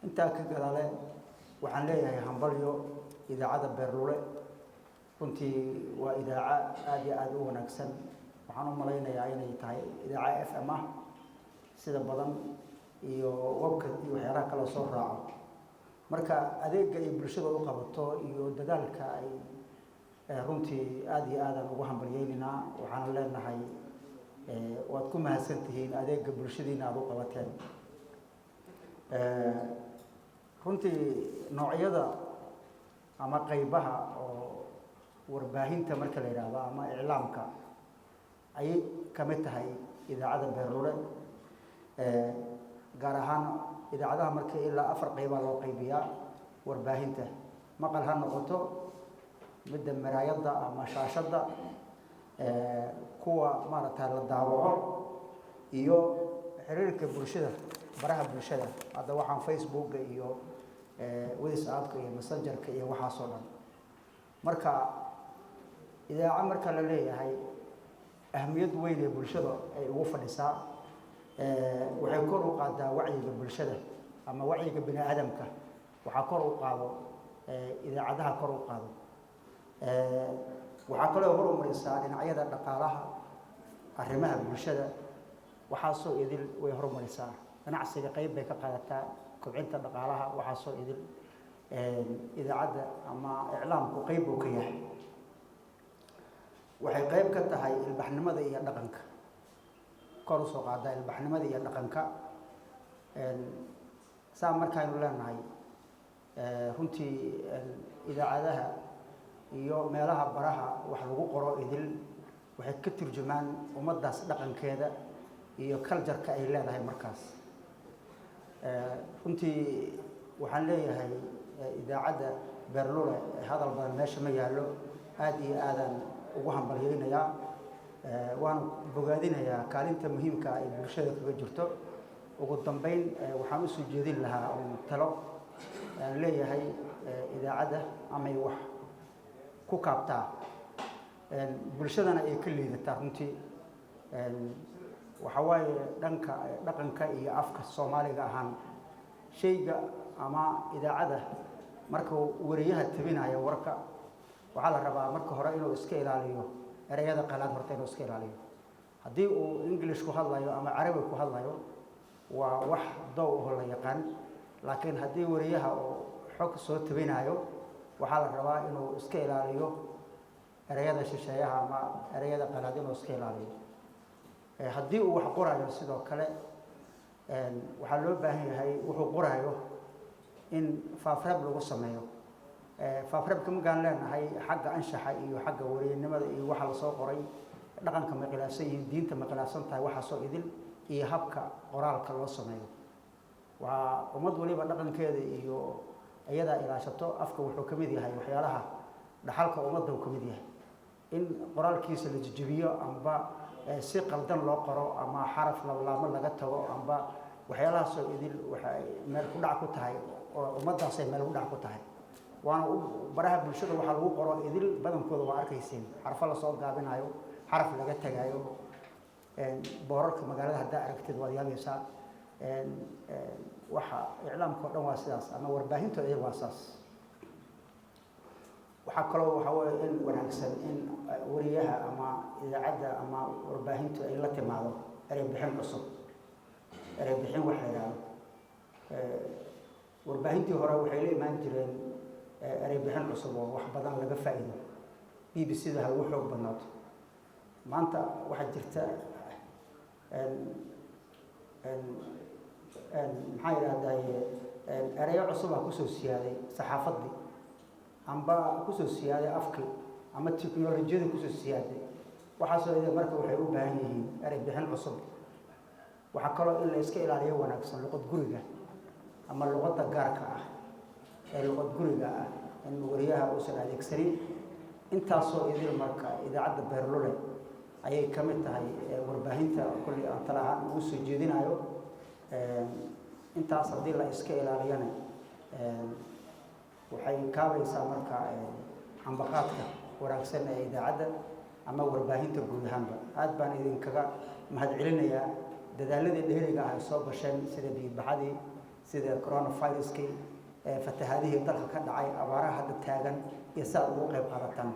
intaa ka gadaale waxaan leeyahay hambalyo idaacada Beerlule runtii waa idaaca aad iyo aad u wanaagsan waxaan u malaynayaa inay tahay idaaca FM ah sida badan iyo webka iyo waxyaalaha kala soo raaco marka adeegga ay bulshada u qabato iyo dadaalka ay runtii aad iyo aad ugu hambalyeynina waxaan leenahay waad ku mahadsantihiin adeegga bulshadiina aad u qabateen runtii noocyada ama qaybaha oo warbaahinta marka la yiraahdo ama iclaamka ay kamid tahay idaacada Beerlule gaar ahaan idaacadaha markii ilaa 4 qaybood loo qaybiyaa warbaahinta maqal ha noqoto midda maraayada ama shaashada kuwa maaragtay la daawaco iyo xiriirka bulshada baraha bulshada hadda waxaan Facebook iyo WhatsApp iyo Messenger iyo waxa soo dhan marka idaaca marka la leeyahay ahmiyad weyn ee bulshada ay ugu fadhisaa waxay kor u qaadaa wacyiga bulshada ama wacyiga bini aadamka waxa kor u qaado idaacadaha kor u qaado waxa kale oo horumaraysaa dhinacyada dhaqaalaha arrimaha bulshada waxa soo idil way horumaraysaa ganacsiga qayb bay ka qaadataa kobcinta dhaqaalaha waxa soo idil idaacada ama iclaamku qayb uu ka yahay waxay qayb ka tahay ilbaxnimada iyo dhaqanka kor u soo qaada ilbaxnimada iyo dhaqanka saa markaaynu leenahay runtii idaacadaha iyo meelaha baraha wax lagu qoro idil waxay ka turjumaan ummadaas dhaqankeeda iyo culture-ka ay leedahay markaas runtii waxaan leeyahay idaacada Beerlule hadal badan meesha ma yaalo aad iyo aadan ugu hambalyeynaya waan bogaadinayaa kaalinta muhiimka ah ee bulshada kaga jirto ugu dambeyn waxaan u soo jeedin lahaa talo leeyahay idaacada ama wax ku kaabtaa bulshadana ay ka liidataa runtii waxa waaye dhanka dhaqanka iyo afka Soomaaliga ahaan shayga ama idaacada marka wariyaha tabinayo warka waxa la rabaa marka hore inuu iska ilaaliyo erayada qalaad horta inuu iska ilaaliyo hadii uu English ku hadlayo ama Carabi ku hadlayo waa wax doow oo la yaqaan laakiin hadii wariyaha oo xog soo tabinayo waxa la rabaa inuu iska ilaaliyo erayada shisheeyaha ama erayada qalaad inuu iska ilaaliyo hadii uu wax qorayo sidoo kale waxa loo baahan yahay wuxuu qorayo in faafreeb lagu sameeyo faafreebka ma gaan leenahay xagga anshaxa iyo xagga wariyanimada iyo waxa la soo qoray dhaqanka ma khilaafsan yihiin diinta ma khilaafsan tahay waxa soo idil iyo habka qoraalka loo sameeyo waa ummad waliba dhaqankeeda iyo ayada ilaashato afka wuxuu kamid yahay waxyaalaha dhaxalka ummadda uu kamid yahay in qoraalkiisa la jijibiyo amba si qaldan loo qoro ama xaraf laamo laga tago amba waxyaalaha soo idil waxa meel ku dhac ku tahay oo ummadaas ay meel ku dhac ku tahay waana baraha bulshada waxa lagu qoro idil badankooda waa arkayseen xaraf la soo gaabinayo xaraf laga tagayo boorarka magaalada hadda aragtid waa yaabaysaa waxa iclaamka dhan waa sidaas ama warbaahinta ay waa saas waxa kaloo waxa weeye in wanaagsan in wariyaha ama idaacada ama warbaahinta ay la timaado eray bixin cusub eray bixin wax la yiraahdo warbaahintii hore waxay la imaan jireen eray bixin cusub oo wax badan laga faa'iido BBC-da ha ugu xoog badnaato maanta waxa jirta maxay yiraahdaa erayo cusub ah ku soo siyaaday saxaafadii amba ku soo siyaaday afki ama tiknoolajiyada ku soo siyaaday waxa soo idin marka waxay u baahan yihiin eray bixin cusub waxa kaloo in la iska ilaaliyo wanaagsan luqad guriga ama luqadda gaarka ah ee luqad guriga ah in wariyaha uu soo adeegsanin intaasoo idin marka idaacada Beerlule ayay kamid tahay warbaahinta kulli aan talahaan ugu soo jeedinayo intaas hadii la iska ilaaliyana waxay kaabaysaa marka ambaqaadka wanaagsan ee idaacada ama warbaahinta guud ahaanba aad baan idinkaga mahad celinayaa dadaaladii dheeriga ah soo gasheen sida biyo baxadii sida coronavirus-kii fatahaadihii dalka ka dhacay abaaraha hadda taagan iyo saa ugu qayb qaadataan